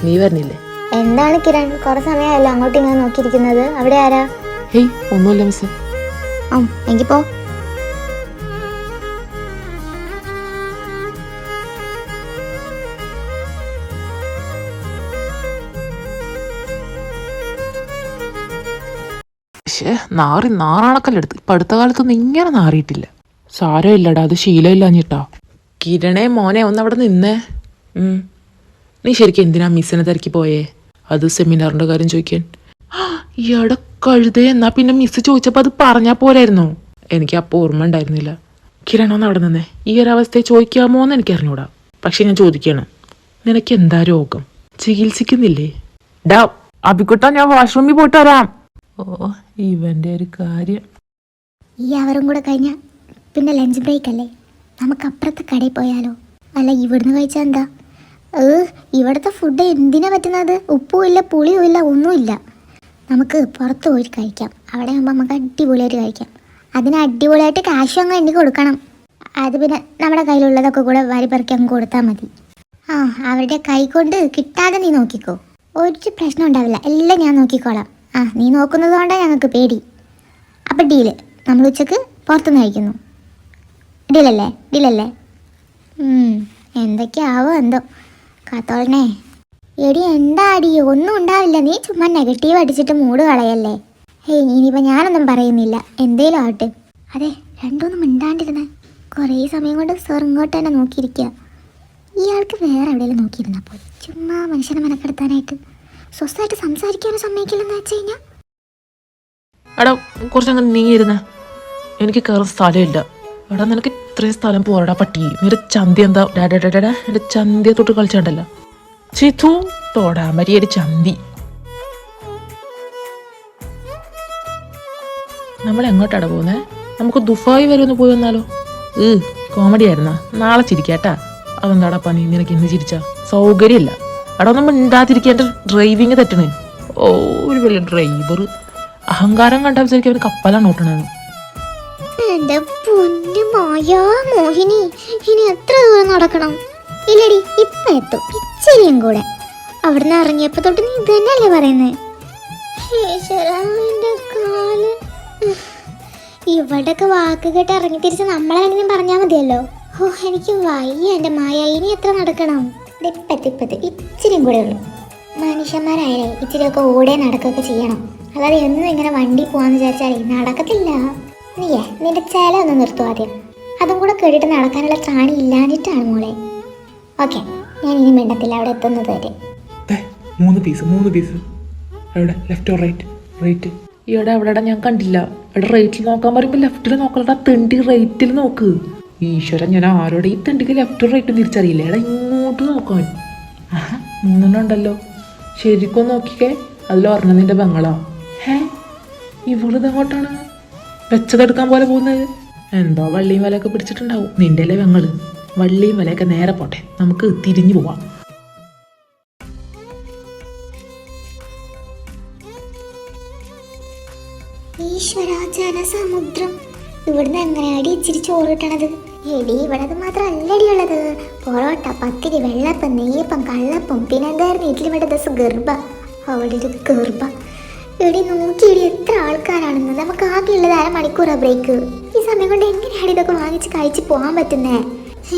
നീ വരുന്നില്ലേ? എന്താണ് കിരൺ, കുറെ സമയമല്ലോ അങ്ങോട്ടും ഇങ്ങനെ നോക്കിയിരിക്കുന്നത്? അവിടെ ആരാ? ഹേയ്, ഒന്നുമില്ല മിസ്. എങ്കിൽ പോ. നാറാണക്കല്ലെടുത്ത് ഇപ്പൊ അടുത്ത കാലത്തൊന്നും ഇങ്ങനെ നാറിയിട്ടില്ല. സാരമില്ലടാ, അത് ശീലമില്ലാഞ്ഞിട്ടാ. കിരണേ മോനെ ഒന്ന് അവിടെ നിന്നേ. നീ ശരിക്കും എന്തിനാ മിസ്സിനെ തിരക്കി പോയേ? അത് സെമിനാറിന്റെ കാര്യം ചോദിക്കാൻ. ഈയിടെ കഴുതേ, എന്നാ പിന്നെ മിസ് ചോദിച്ചപ്പോ അത് പറഞ്ഞാ പോരായിരുന്നോ? എനിക്ക് അപ്പൊ ഓർമ്മ ഉണ്ടായിരുന്നില്ല. കിരണ ഒന്ന് അവിടെ നിന്നേ. ഈ ഒരു അവസ്ഥയെ ചോദിക്കാമോ എന്ന് എനിക്ക് അറിഞ്ഞൂടാ, പക്ഷെ ഞാൻ ചോദിക്കണം. നിനക്ക് എന്താ രോഗം? ചികിത്സിക്കുന്നില്ലേ? ഡാ അബിക്കുട്ടാ, ഞാൻ വാഷ്റൂമിൽ പോയിട്ട് വരാം. ഓ, ഇവന്റെ ഒരു കാര്യം. ഈ അവരും കൂടെ കഴിഞ്ഞ പിന്നെ ലഞ്ച് ബ്രേക്ക് അല്ലേ? നമുക്ക് അപ്പുറത്തെ കടയിൽ പോയാലോ? അല്ല, ഇവിടുന്ന് കഴിച്ചാൽ എന്താ? ഇവിടുത്തെ ഫുഡ് എന്തിനാ പറ്റുന്നത്? ഉപ്പും ഇല്ല, പുളിയും ഇല്ല, ഒന്നുമില്ല. നമുക്ക് പുറത്ത് പോയിട്ട് കഴിക്കാം. അവിടെ ആകുമ്പോൾ നമുക്ക് അടിപൊളിയായിട്ട് കഴിക്കാം. അതിന് അടിപൊളിയായിട്ട് കാശും അങ്ങ് എണ്ണി കൊടുക്കണം. അത് പിന്നെ നമ്മുടെ കയ്യിലുള്ളതൊക്കെ കൂടെ വാരിപ്പറിക്കി അങ്ങ് കൊടുത്താൽ മതി. അവരുടെ കൈ കൊണ്ട് കിട്ടാതെ നീ നോക്കിക്കോ, ഒരു പ്രശ്നം ഉണ്ടാവില്ല. എല്ലാം ഞാൻ നോക്കിക്കോളാം. നീ നോക്കുന്നത് കൊണ്ടാണ് ഞങ്ങൾക്ക് പേടി. അപ്പം ഡീല്, നമ്മൾ ഉച്ചക്ക് പുറത്തുനിന്ന് കഴിക്കുന്നു. ഡീലല്ലേ? എന്തൊക്കെയാവോ എന്തോ. കാത്തോളണേ. എടി എന്താ അടി? ഒന്നും ഉണ്ടാവില്ല. നീ ചുമ്മാ നെഗറ്റീവ് അടിച്ചിട്ട് മൂഡ് കളയല്ലേ. ഇനിയിപ്പോൾ ഞാനൊന്നും പറയുന്നില്ല, എന്തേലും ആവട്ടെ. അതെ, രണ്ടൊന്നും മിണ്ടാണ്ടിരുന്നേ. കുറേ സമയം കൊണ്ട് സാർ ഇങ്ങോട്ട് തന്നെ നോക്കിയിരിക്കുക. ഇയാൾക്ക് വേറെ എവിടെയെങ്കിലും നോക്കിയിരുന്നാൽ പോയി. ചുമ്മാ മനുഷ്യനെ മെനക്കെടുത്താനായിട്ട് സ്വസ്ഥമായിട്ട് സംസാരിക്കാനും സമ്മതിക്കില്ലെന്ന് വെച്ച് കഴിഞ്ഞാൽ. എടാ, കുറച്ചങ്ങ് നീങ്ങിയിരുന്ന, എനിക്ക് കയറുന്ന സ്ഥലമില്ല. എടാ, നിനക്ക് ഇത്രയും സ്ഥലം പോരടാ പട്ടി. നിന്റെ ചന്തി എന്താ? ഡാഡാ എന്റെ ചന്തിയെ തൊട്ട് കളിച്ചാണ്ടല്ലോ. ചിത്തു തോടാമരിയൊരു ചന്തി. നമ്മൾ എങ്ങോട്ടാടാ പോകുന്നേ? നമുക്ക് ദുബായ് വരെ ഒന്ന് പോയി വന്നാലോ? കോമഡി ആയിരുന്നാ? നാളെ ചിരിക്കാട്ടാ. അതെന്താടാ പണി നിനക്ക് ഇന്ന് ചിരിച്ച? സൗകര്യമില്ല. അവിടെ ഒന്നും മിണ്ടാതിരിക്കുക. എൻ്റെ ഡ്രൈവിങ് തെറ്റണേ. ഒരു വലിയ ഡ്രൈവർ. അഹങ്കാരം കണ്ടാൽ വിചാരിക്കും അവന് കപ്പലാണ് ഓട്ടണത്. എന്റെ പൊന്നു മായാ മോഹിനി, ഇനി എത്ര ദൂരം നടക്കണം? ഇല്ലടി, ഇപ്പൊ എത്തും, ഇച്ചിരിയും കൂടെ. അവിടുന്ന് ഇറങ്ങിയപ്പോ തൊട്ട് നീ ഇത് തന്നെയല്ലേ പറയുന്നേ? ഇവിടൊക്കെ വാക്ക് കേട്ട് ഇറങ്ങി തിരിച്ച് നമ്മളെങ്ങനെയും പറഞ്ഞാൽ മതിയല്ലോ. എനിക്ക് വയ്യ എൻ്റെ മായ. ഇനി എത്ര നടക്കണം? ഇപ്പത്തി ഇച്ചിരിയും കൂടെ ഉള്ളൂ. മനുഷ്യന്മാരായാലേ ഇച്ചിരിയൊക്കെ ഓടെ നടക്കുകയൊക്കെ ചെയ്യണം. അല്ലാതെ എന്നും ഇങ്ങനെ വണ്ടി പോവാന്ന് വിചാരിച്ചാലേ നടക്കത്തില്ല. നിന്റെ ചില ഒന്ന് നിർത്തും ആദ്യം. അതും കൂടെ കേട്ടിട്ട് നടക്കാനുള്ള ത്രാണി ഇല്ലാഞ്ഞിട്ടാണ് മോളെ. ഓക്കെ, ഞാൻ ഇനി മിണ്ടത്തില്ല അവിടെ എത്തുന്നത് വരെ. 3 പീസ്. എവിടെ? Left or right? ഇവിടെ അവിടെ ഞാൻ കണ്ടില്ല. ഇവിടെ റൈറ്റിൽ നോക്കാൻ പറയുമ്പോൾ ലെഫ്റ്റിൽ നോക്കലടാ. തെണ്ടി റൈറ്റിൽ നോക്ക്. ഈശ്വര, ഞാൻ ആരോടെ ഈ തെണ്ടിക്ക് ലെഫ്റ്റും റൈറ്റും തിരിച്ചറിയില്ല. എടാ, ഇങ്ങോട്ട് നോക്കാൻ. 3 ഉണ്ടല്ലോ. ശരിക്കും നോക്കിക്കേ. അതിലൊരെണ്ണം നിന്റെ ബംഗളാ. ഇവളിത് എങ്ങോട്ടാണ് വെച്ചതെടുക്കാൻ പോലെ പോകുന്നത്? എന്തോ വള്ളിയും വലയൊക്കെ പിടിച്ചിട്ടുണ്ടാവും. നിന്റെ അല്ലേ ബംഗള്? വള്ളിയും വലയൊക്കെ നേരെ പോട്ടെ, നമുക്ക് തിരിഞ്ഞു പോവാം. ഈശ്വര, ജനസമുദ്രം. ഇവിടുന്ന് എങ്ങനെയാടി ഇച്ചിരി ചോറ് കിട്ടണത്? എടി, ഇവിടെ അത് മാത്രമല്ലടി ഉള്ളത്. പൊറോട്ട, പത്തിരി, വെള്ളപ്പം, നെയ്യപ്പം, കള്ളപ്പം, പിന്നെ എന്തായിരുന്നു ഇതിലിവിടെ ദിവസം ഗർഭ. അവിടെ ഒരു ഗർഭ. എടി നോക്കിയെടി, എത്ര ആൾക്കാരാണെന്ന്. നമുക്ക് ആകെയുള്ളത് 1/2 മണിക്കൂറാണ് ബ്രേക്ക്. ഈ സമയം കൊണ്ട് എങ്ങനെയാണ് ഇതൊക്കെ വാങ്ങിച്ച് കഴിച്ച് പോകാൻ പറ്റുന്നേ?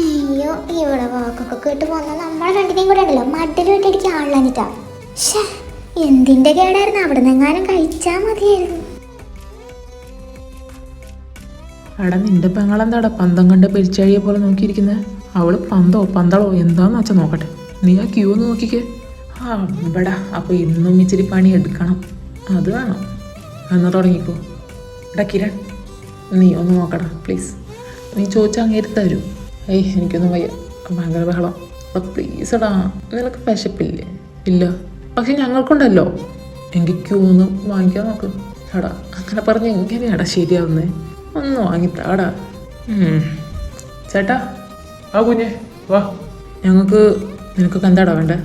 അയ്യോ, ഇവിടെ വാക്കൊക്കെ കേട്ട് പോന്നാൽ നമ്മളെ രണ്ടിനെയും കൂടെ ഉണ്ടല്ലോ മട്ടിൽ വിട്ടടിക്ക് ആളില്ലാഞ്ഞിട്ടാ. എന്തിന്റെ കേടായിരുന്നു? അവിടെ നിന്നെങ്ങാനും കഴിച്ചാൽ മതിയായിരുന്നു. എടാ, നിന്റെ പെങ്ങളെന്താടാ പന്തം കണ്ട് പെരിച്ചഴിയെ പോലെ നോക്കിയിരിക്കുന്നത്? അവള് പന്തളോ എന്താന്ന് വെച്ചാൽ നോക്കട്ടെ. നീ ആ ക്യൂ ഒന്ന് നോക്കിക്കേ. ഇവിടെ അപ്പോൾ ഇന്നും ഇച്ചിരി പണി എടുക്കണം. അത് വേണം. എന്നാ തുടങ്ങിക്കോ. എടാ കിരൺ, നീ ഒന്ന് നോക്കടാ പ്ലീസ്. നീ ചോദിച്ചാൽ അങ്ങേര് തരും. എനിക്കൊന്നും വയ്യ, ഭയങ്കര ബഹളം. പ്ലീസ് എടാ, നിനക്ക് വിശപ്പില്ലേ? ഇല്ല, പക്ഷെ ഞങ്ങൾക്കുണ്ടല്ലോ. എങ്കിൽ ക്യൂ ഒന്ന് വാങ്ങിക്കാൻ നോക്ക്. എടാ, അങ്ങനെ പറഞ്ഞ് എങ്ങനെയാടാ ശരിയാവുന്നേ? ഒന്ന് വാങ്ങിത്താടാ. ചേട്ടാ, കുഞ്ഞെ വാ. നിനക്കൊക്കെ എന്താടാ വേണ്ടേ?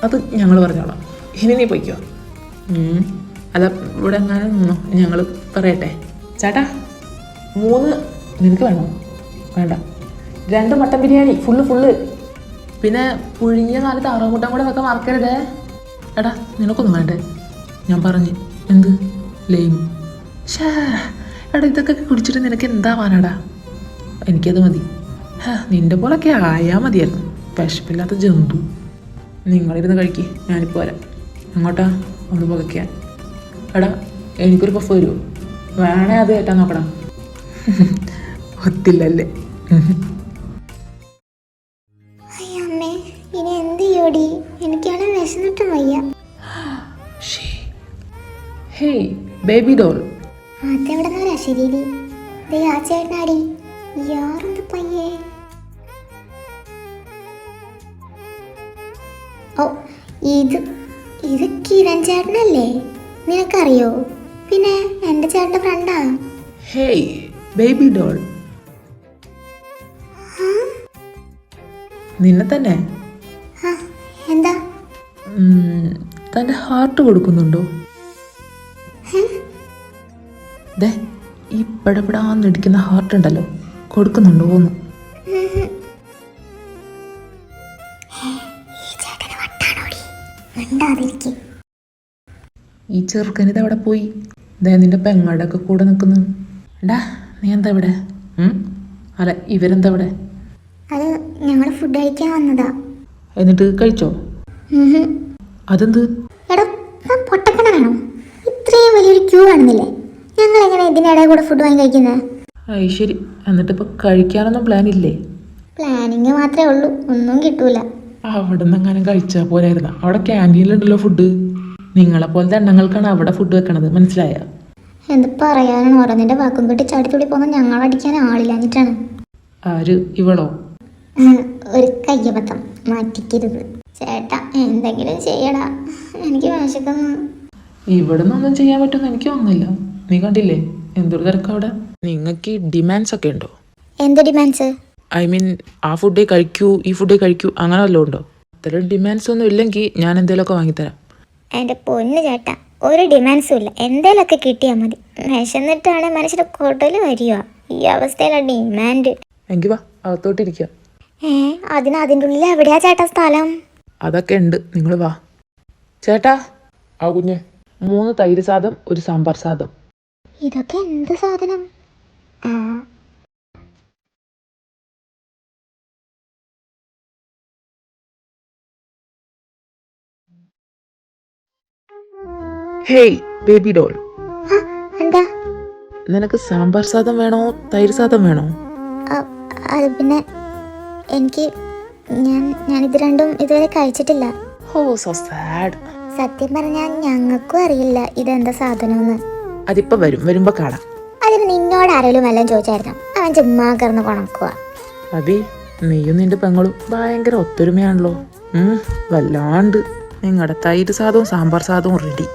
അത് ഞങ്ങൾ പറഞ്ഞോളാം. ഇനി നീ പൊയ്ക്കോ. അല്ല, ഇവിടെ എങ്ങാനും നിന്നോ, ഞങ്ങൾ പറയട്ടെ. ചേട്ടാ, 3 നിനക്ക് വേണോ? വേണ്ട. 2 മട്ടൻ ബിരിയാണി ഫുള്ള്. പിന്നെ പുഴുങ്ങിയ 4 താറാമുട്ടം കൂടെ വെക്കാൻ മറക്കരുതേ. എടാ നിനക്കൊന്നും വേണ്ടേ? ഞാൻ പറഞ്ഞു എന്ത് ലൈം. ഷേ എടാ ഇതൊക്കെ കുടിച്ചിട്ട് നിനക്ക് എന്താവാനാടാ? എനിക്കത് മതി. നിന്റെ പോലൊക്കെ ആയാൽ മതിയായിരുന്നു. വിശപ്പില്ലാത്ത ജന്തു. നിങ്ങളിരുന്ന് കഴിക്ക്, ഞാനിപ്പോൾ വരാം. അങ്ങോട്ടാ ഒന്ന് പുകയ്ക്കാൻ. എടാ എനിക്കൊരു പഫ് വരുമോ? വേണേ അത് കയറ്റാൻ നോക്കടാ. ഒത്തില്ലല്ലേ? അമ്മേ ഇനി എന്ത് ചെയ്യോടി? എനിക്കാണ് വിശന്നിട്ടും വയ്യ. Hey baby doll. അതെവിടെ നിന്നാ ശരീരി? ആ ചേട്ടനാടി യാറെന്ത് പയ്യേ. ഓ ഇത് കിരൺ ചേട്ടനല്ലേ? നിനക്കറിയോ? പിന്നെ എൻ്റെ ചേട്ടൻ്റെ ഫ്രണ്ടാ. Hey baby doll. നിന്നെ തന്നെ. എന്താ? തൻ്റെ ഹാർട്ട് കൊടുക്കുന്നുണ്ടോ? ദേ ഈ പടപടാന്നിടിക്കുന്ന ഹാർട്ട് ഉണ്ടല്ലോ, കൊടുക്കുന്നുണ്ടോ എന്ന്? ഈ ചെറുക്കനിത് എവിടെ പോയി? ദേ നിന്റെ പെങ്ങളുടെ ഒക്കെ കൂടെ നിൽക്കുന്നു. എടാ നീ എന്താ ഇവിടെ? അല്ല ഇവരെന്താ ഇവിടെ? അത് ഞങ്ങൾ ഫുഡ് കഴിക്കാൻ വന്നതാ. എന്നിട്ട് കഴിച്ചോ? അതെന്ത്? എടാ പൊട്ടക്കനാണോ? ഇത്രയും വലിയൊരു ക്യൂ കാണുന്നില്ലേ? ഞങ്ങൾ എങ്ങനെ ഇതിനിടയിൽ കൂടെ ഫുഡ് വാങ്ങി കഴിക്കുന്നത്? ശരി, എന്നിട്ട് ഇപ്പൊ കഴിക്കാനൊന്നും പ്ലാൻ ഇല്ലേ? പ്ലാനിങ് മാത്രമേ ഉള്ളൂ, ഒന്നും കിട്ടൂല. അവിടെ നിന്ന് എങ്ങാനും കഴിച്ചാൽ പോലായിരുന്നു. അവിടെ ക്യാൻറ്റീനിലുണ്ടല്ലോ ഫുഡ്. നിങ്ങളെ പോലത്തെ എണ്ണങ്ങൾക്കാണ് അവിടെ ഫുഡ് വെക്കണത്, മനസ്സിലായ? എന്ത് പറയാനാണ്? ഓരോന്നിന്റെ വാക്കും കെട്ടി ചാടിത്തുടി പോകുന്ന ഞങ്ങളടിക്കാൻ ആളില്ലാഞ്ഞിട്ടാണ്. ആര്? ഇവളോ? ഒരു കയ്യബദ്ധം, മാറ്റിക്കരുത് ചേട്ടാ. എന്തെങ്കിലും ചെയ്യടാ, എനിക്ക് വിശക്കുന്നു. ഇവിടെ നിന്നൊന്നും ചെയ്യാൻ പറ്റുമെന്ന് എനിക്ക് തോന്നുന്നില്ല. നീ കണ്ടില്ലേ എന്തൊരു തിരക്ക് അവിടെ? നിങ്ങൾക്ക് ഡിമാൻഡ്സ് ഒക്കെ ഉണ്ടോ? എന്ത് ഡിമാൻഡ്സ്? ഐ മീൻ ആ ഫുഡേ കഴിക്കൂ, ഈ ഫുഡേ കഴിക്കൂ, അങ്ങനെ വല്ലതും ഉണ്ടോ? അത്തരം ഡിമാൻഡ്സ് ഒന്നും ഇല്ലെങ്കിൽ ഞാൻ എന്തെങ്കിലുമൊക്കെ വാങ്ങിത്തരാം. എൻ്റെ പൊന്ന് ചേട്ടാ, ഒരു ഡിമാൻഡ്സും ഇല്ല. എന്തേലൊക്കെ കിട്ടിയാൽ മതി. വിശന്നിട്ടാണ് മനുഷ്യരുടെ കൊടല് വരിക. ഈ അവസ്ഥയിലാണ് ഡിമാൻഡ്. എങ്കിൽ വാ അകത്തോട്ടിരിക്കുക. അതിൻ്റെ ഉള്ളിൽ എവിടെയാ ചേട്ടാ സ്ഥലം? അതൊക്കെ ഉണ്ട്, നിങ്ങൾ വാ. ചേട്ടാ ആ കുഞ്ഞ് 3 തൈര് സാദം, 1 സാമ്പാർ സാദം. ഇതൊക്കെ എന്ത് സാധനം? Hey baby doll. എന്താ? നിനക്ക് സാമ്പാർ സാദം വേണോ തൈര് സാദം വേണോ? അത് പിന്നെ ഞാനിത് രണ്ടും ഇതുവരെ കഴിച്ചിട്ടില്ല. ഓ സോ സാഡ്. സത്യം പറഞ്ഞാൽ ഞങ്ങൾക്കും അറിയില്ല ഇതെന്താ സാധനമെന്ന്. അതിപ്പോ വരുമ്പോ കാണാം. അതിന് നിന്നോട് ആരെങ്കിലും വല്ലതും ചോദിച്ചായിരുന്നു? അവൻ ചുമ്മാ കിടന്ന് കൊണക്കുക. അബി നീയും നിന്റെ പെങ്ങളും ഭയങ്കര ഒത്തൊരുമയാണല്ലോ. വല്ലാണ്ട്. നിങ്ങളുടെ തൈര് സാദവും സാമ്പാർ സാദവും റെഡി.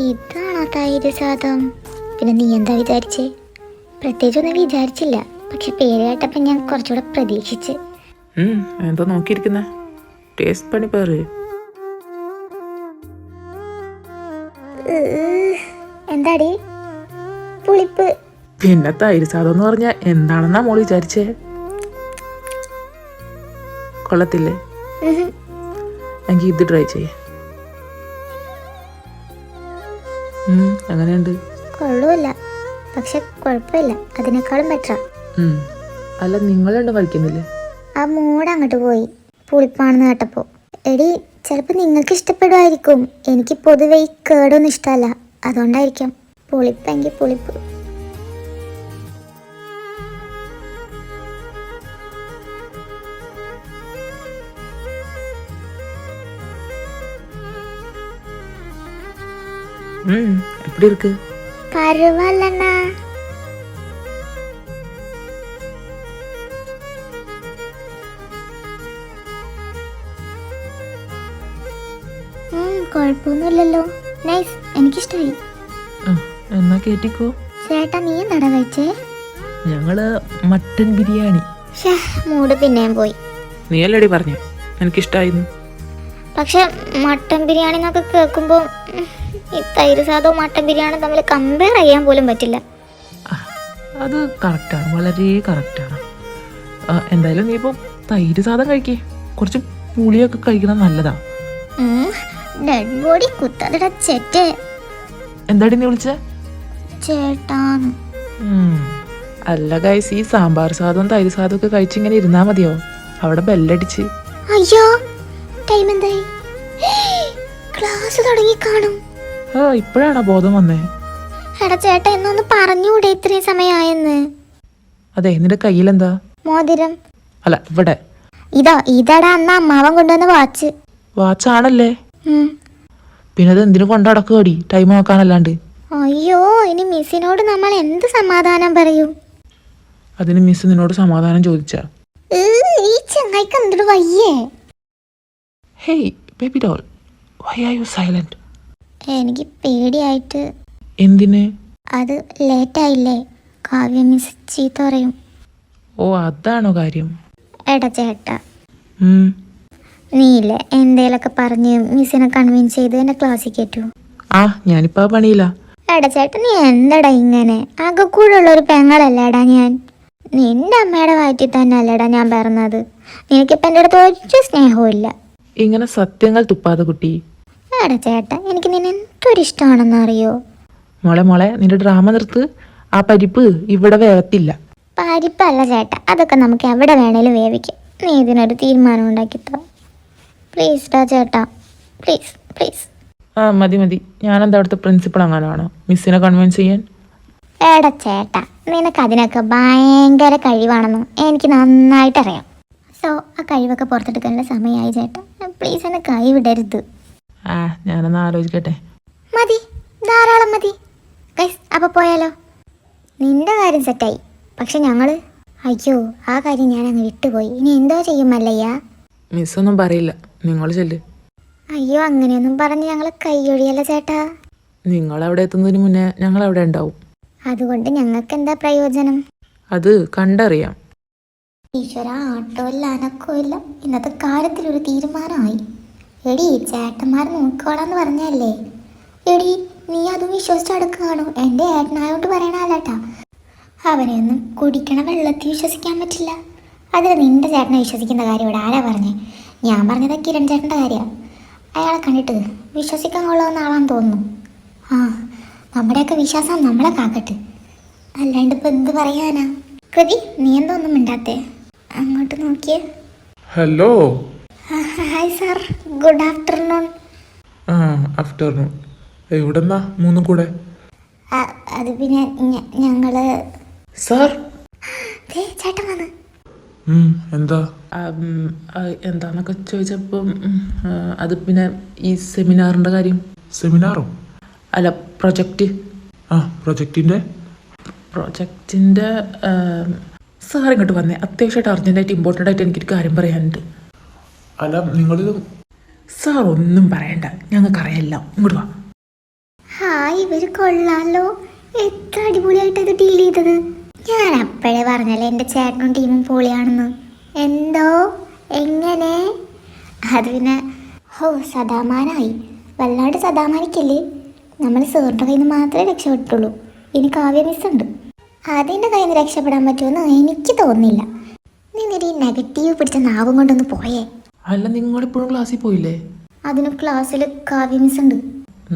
ഇതാണോ തൈര് സാദം? പിന്നെ നീ എന്താ വിചാരിച്ചേ? പ്രത്യേകിച്ചൊന്നും വിചാരിച്ചില്ല, പക്ഷെ പേര് കേട്ടപ്പോൾ ഞാൻ കുറച്ചുകൂടെ പ്രതീക്ഷിച്ച്. എന്താ നോക്കിയിരിക്കുന്നേ? ടേസ്റ്റ് പണി പേര്. എന്താടി പുളിപ്പ്? പിന്നെ തൈര് സാദം എന്ന് പറഞ്ഞാൽ എന്താണെന്നാ മോള് വിചാരിച്ചേ? കൊള്ളത്തില്ലേ? എങ്കിൽ ഇത് ട്രൈ ചെയ്യേ. എങ്ങനെയുണ്ട്? കൊള്ളൂല്ല, പക്ഷെ കുഴപ്പമില്ല, അതിനേക്കാളും ബെറ്ററാ. അല്ല നിങ്ങൾ രണ്ടും കഴിക്കുന്നില്ലേ? ആ മൂഡ് അങ്ങോട്ട് പോയി പുളിപ്പാണെന്ന് കേട്ടപ്പോൾ. എടി ചിലപ്പോൾ നിങ്ങൾക്ക് ഇഷ്ടപ്പെടുമായിരിക്കും. എനിക്ക് പൊതുവെ ഈ കേടൊന്നും ഇഷ്ടമല്ല, അതുകൊണ്ടായിരിക്കാം. പുളിപ്പെങ്കിൽ പുളിപ്പ്. எப்படி இருக்கு? பரவாயில்லண்ணா. കുഴപ്പമൊന്നുമില്ലല്ലോ. നൈസ്, എനിക്കിഷ്ടമായി. എന്നാ കേട്ടിക്കോ. ചേട്ടാ നീ എന്താടാ കഴിച്ചേ? ഞങ്ങള് മട്ടൻ ബിരിയാണി. മൂഡ് പിന്നെയും പോയി. നീ അല്ലടി പറഞ്ഞു എനിക്കിഷ്ടായിരുന്നു. പക്ഷെ മട്ടൻ ബിരിയാണി എന്നൊക്കെ കേൾക്കുമ്പോൾ ഈ തൈര് സാദവും മട്ടൻ ബിരിയാണി തമ്മിൽ കമ്പയർ ചെയ്യാൻ പോലും പറ്റില്ല. അത് കറക്റ്റാണ്, വളരെ കറക്റ്റാണ്. എന്തായാലും നീ ഇപ്പോൾ തൈര് സാധം കഴിക്കേ, കുറച്ച് പുളിയൊക്കെ കഴിക്കണം നല്ലതാ. ഡെഡ് ബോഡി കുത്തതിട ചേട്ടേ. എന്താടി നീ വിളിച്ചേ? ചേട്ടാന്ന്. അല്ല ഗൈസ്, ഈ സാമ്പാർ സാധവും തൈര് സാധവും ഒക്കെ കഴിച്ചിങ്ങനെ ഇരുന്നാ മതിയോ? അവിടെ ബെല്ലടിച്ച്. അയ്യോ, ടൈം എന്തായി? ക്ലാസ് തുടങ്ങി കാണും. ഇപ്പോഴാണോ ബോധം വന്നേ? എടാ ചേട്ടാ, എന്നൊന്ന് പറഞ്ഞൂടെ ഇത്രയും സമയമായെന്ന്? അതെ, നിന്റെ കയ്യിലെന്താ? മോതിരം. അല്ല, ഇവിടെ. ഇതാടാ അന്ന് അമ്മാവൻ കൊണ്ടുവന്ന വാച്ച്. വാച്ചാണല്ലേ? പിന്നെ അത് എന്തിനു കൊണ്ടടക്കുവാടി, ടൈം നോക്കാനല്ലാണ്ട്? അയ്യോ, ഇനി മിസ്സിനോട് നമ്മൾ എന്ത് സമാധാനം പറയും? അതിന് മിസ് നിന്നോട് സമാധാനം ചോദിച്ചാ? ഈ ചങ്ങായിക്ക് എന്തൊരു വയ്യേ? Hey baby doll, why are you silent? എനിക്ക് പേടിയായിട്ട്. എന്തിന്? അത് ലേറ്റായില്ലേ, കാവ്യ മിസ് ചീത്ത പറയും. ഓ, അതാണോ കാര്യം? എടാ ചേട്ടാ, നീയില്ലേ എന്തേലൊക്കെ പറഞ്ഞ് മിസ്സിനെ കൺവിൻസ് ചെയ്ത് എന്നെ ക്ലാസ്സിൽ കയറ്റൂ. ഞാനിപ്പോ പണിയില്ല. എടാ ചേട്ടാ, നീ എന്താടാ ഇങ്ങനെ? ആകെ കൂടെ ഉള്ളൊരു പെങ്ങളല്ലേടാ ഞാൻ. നിന്റെ അമ്മയുടെ വയറ്റിൽ തന്നെ അല്ലേടാ ഞാൻ പറഞ്ഞത്. നിനക്കിപ്പോൾ എൻ്റെ അടുത്ത് ഒരു സ്നേഹവും ഇല്ല. ഇങ്ങനെ സത്യങ്ങൾ തുപ്പാതെ കുട്ടി. എടാ ചേട്ടാ, എനിക്ക് നിന്നെ എന്തൊരു ഇഷ്ടമാണെന്ന് അറിയോ? മോളെ നിന്റെ ഡ്രാമ നിർത്ത്. ആ പരിപ്പ് ഇവിടെ വേവത്തില്ല. പരിപ്പല്ല ചേട്ടാ, അതൊക്കെ നമുക്ക് എവിടെ വേണേലും വേവിക്കാം. നീ ഇതിനൊരു തീരുമാനം ഉണ്ടാക്കിത്തോ പ്ലീസ് ഡാ ചേട്ടാ, പ്ലീസ് പ്ലീസ്. മതി. ഞാനെന്താ അവിടുത്തെ പ്രിൻസിപ്പൾ അങ്ങനെയാണോ മിസ്സിനെ കൺവിൻസ് ചെയ്യാൻ? എടാ ചേട്ടാ, നിനക്ക് അതിനൊക്കെ ഭയങ്കര കഴിവാണെന്ന് എനിക്ക് നന്നായിട്ട് അറിയാം. സോ ആ കഴിവൊക്കെ പുറത്തെടുക്കാനുള്ള സമയമായി ചേട്ടാ. പ്ലീസ് എന്നെ കൈ വിടരുത്. ഞാനൊന്ന് ആലോചിക്കട്ടെ. മതി, ധാരാളം മതി. ഗൈസ്, അപ്പോൾ പോയാലോ? നിന്റെ കാര്യം സെറ്റായി, പക്ഷെ അയ്യോ, ആ കാര്യം ഞാൻ അങ്ങ് വിട്ടുപോയി. ഇനി എന്തോ ചെയ്യും മല്ലയ്യ? മിസ്സൊന്നും പറയില്ല, നിങ്ങൾ ചെല്ല്. അയ്യോ, അങ്ങനെയൊന്നും പറഞ്ഞ് ഞങ്ങൾ കൈയൊഴിയല്ല ചേട്ടാ. നിങ്ങൾ അവിടെ എത്തുന്നതിന് മുന്നേ ഞങ്ങൾ അവിടെ ഉണ്ടാവും. അതുകൊണ്ട് ഞങ്ങൾക്ക് എന്താ പ്രയോജനം? അത് കണ്ടറിയാം. ഈശ്വര, ആട്ടോ ഇല്ല അനക്കോ ഇല്ല. ഇന്നത്തെ കാര്യത്തിലൊരു തീരുമാനമായി. എടി, ചേട്ടന്മാർ നോക്കോളാന്ന് പറഞ്ഞല്ലേ? എടി, നീ അതും വിശ്വസിച്ചടക്കുകയാണോ? എൻ്റെ ഏട്ടനായോട്ട് പറയണല്ലേട്ടാ. അവനെയൊന്നും കുടിക്കണ വെള്ളത്തിൽ വിശ്വസിക്കാൻ പറ്റില്ല. അതിൽ നിന്റെ ചേട്ടനെ വിശ്വസിക്കുന്ന കാര്യം ഇവിടെ ആരാ പറഞ്ഞേ? ഞാൻ പറഞ്ഞത് കിരൺ ചേട്ടൻ്റെ കാര്യമാണ്. അയാളെ കണ്ടിട്ട് വിശ്വസിക്കാൻ കൊള്ളാവുന്ന ആളാന്ന് തോന്നുന്നു. നമ്മുടെയൊക്കെ വിശ്വാസം നമ്മളെ കാക്കട്ടെ, അല്ലാണ്ട് ഇപ്പം എന്ത് പറയാനാ? കൃതി, നീ എന്തോ ഒന്നും മിണ്ടാത്തേ? അങ്ങോട്ട് നോക്കിയേ. Hello. Hi sir, good afternoon. Afternoon. എവിടെന്നാ മൂന്നും കൂടെ? അത് പിന്നെ ഞങ്ങള്. സാർ, ചേട്ടൻ വന്ന്. എന്താ? എന്താന്നൊക്കെ ചോദിച്ചപ്പം അത് പിന്നെ ഈ സെമിനാറിൻ്റെ കാര്യം. സെമിനാറോ? അല്ല, പ്രൊജക്റ്റ്. പ്രൊജക്റ്റിൻ്റെ സാർ ഇങ്ങോട്ട് വന്നേ. അത്യാവശ്യമായിട്ട് അർജൻറ്റായിട്ട് ഇമ്പോർട്ടൻ്റ് ആയിട്ട് എനിക്കൊരു കാര്യം പറയാനുണ്ട്. അല്ല, നിങ്ങളിത്. സാർ ഒന്നും പറയണ്ട, ഞങ്ങൾക്കറിയാമല്ലോ. ഇങ്ങോട്ട് വാ. ഇവര് കൊള്ളാലോ, എത്ര അടിപൊളിയായിട്ട് ഇത് ഡീൽ ചെയ്തത്. ഞാൻ അപ്പോഴേ പറഞ്ഞല്ലേ എൻ്റെ ചേട്ടനും ടീമും പൊളിയാണെന്ന്. എന്തോ എങ്ങനെ? അത് പിന്നെ സദാമാനായി. വല്ലാണ്ട് സദാമാനിക്കല്ലേ? നമ്മൾ സാറിൻ്റെ കയ്യിൽ നിന്ന് മാത്രമേ രക്ഷപ്പെട്ടുള്ളൂ. ഇനി കാവ്യ മിസ്സുണ്ട്, അതിൻ്റെ കയ്യിൽ നിന്ന് രക്ഷപ്പെടാൻ പറ്റുമെന്ന് എനിക്ക് തോന്നുന്നില്ല. നിന്നൊരു ഈ നെഗറ്റീവ് പിടിച്ച നാവും കൊണ്ടൊന്ന് പോയേ. അല്ല, നിങ്ങളിപ്പോഴും ക്ലാസ്സിൽ പോയില്ലേ? അതിന് ക്ലാസ്സിൽ കാവ്യ മിസ്സുണ്ട്.